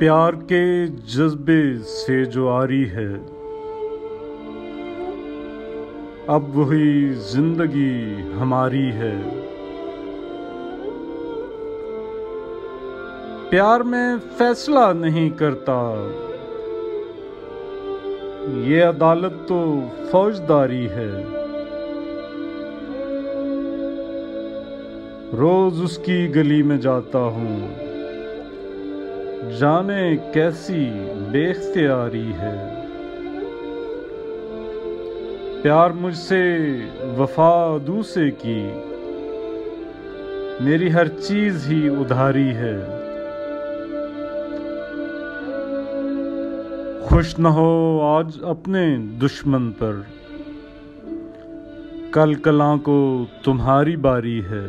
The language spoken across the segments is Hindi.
प्यार के जज्बे से जो आरी है, अब वही जिंदगी हमारी है। प्यार में फैसला नहीं करता, ये अदालत तो फौजदारी है। रोज उसकी गली में जाता हूँ, जाने कैसी बेख्तियारी है। प्यार मुझसे वफा अदू से की, मेरी हर चीज ही उधारी है। खुश न हो आज अपने दुश्मन पर, कल कलां को तुम्हारी बारी है।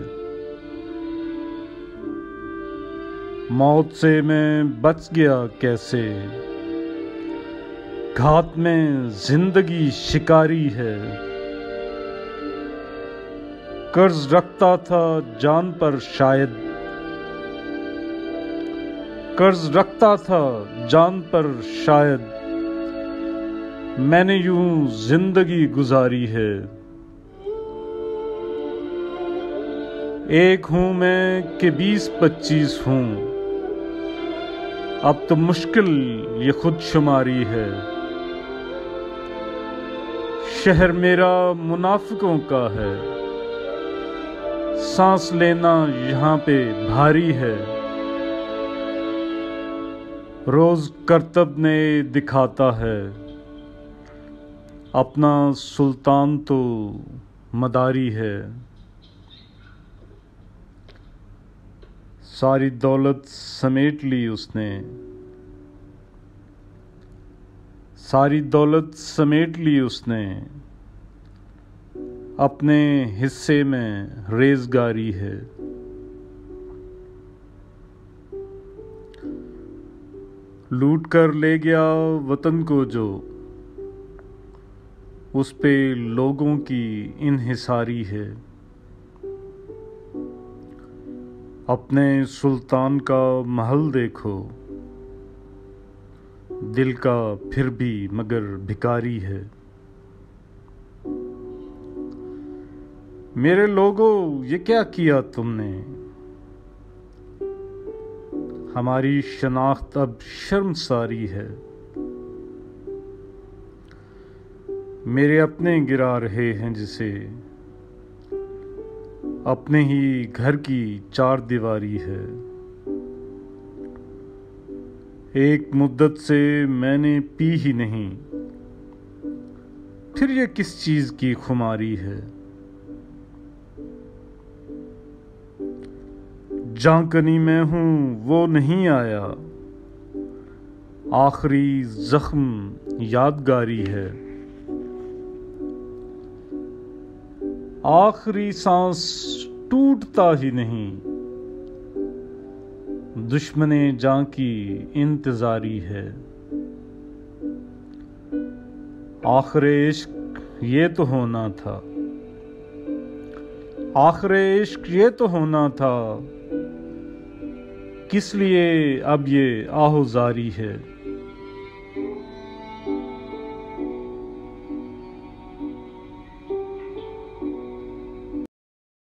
मौत से मैं बच गया कैसे, घात में जिंदगी शिकारी है। कर्ज रखता था जान पर शायद, कर्ज रखता था जान पर शायद, मैंने यूं जिंदगी गुजारी है। एक हूं मैं कि 20-25 हूं, अब तो मुश्किल ये खुद शुमारी है। शहर मेरा मुनाफिकों का है, सांस लेना यहाँ पे भारी है। रोज करतब ने दिखाता है, अपना सुल्तान तो मदारी है। सारी दौलत समेट ली उसने, सारी दौलत समेट ली उसने, अपने हिस्से में रेज़गारी है। लूट कर ले गया वतन को जो, उस पे लोगों की इन्हिसारी है। अपने सुल्तान का महल देखो, दिल का फिर भी मगर भिखारी है। मेरे लोगों ये क्या किया तुमने, हमारी शनाख्त अब शर्मसारी है। मेरे अपने गिरा रहे हैं जिसे, अपने ही घर की चार दीवारी है। एक मुद्दत से मैंने पी ही नहीं, फिर ये किस चीज की खुमारी है। जांकनी में हूं वो नहीं आया, आखिरी जख्म यादगारी है। आखिरी सांस टूटता ही नहीं, दुश्मने जां की इंतजारी है। आखिरे इश्क ये तो होना था, आखिरे इश्क ये तो होना था, किस लिए अब ये आहोजारी है।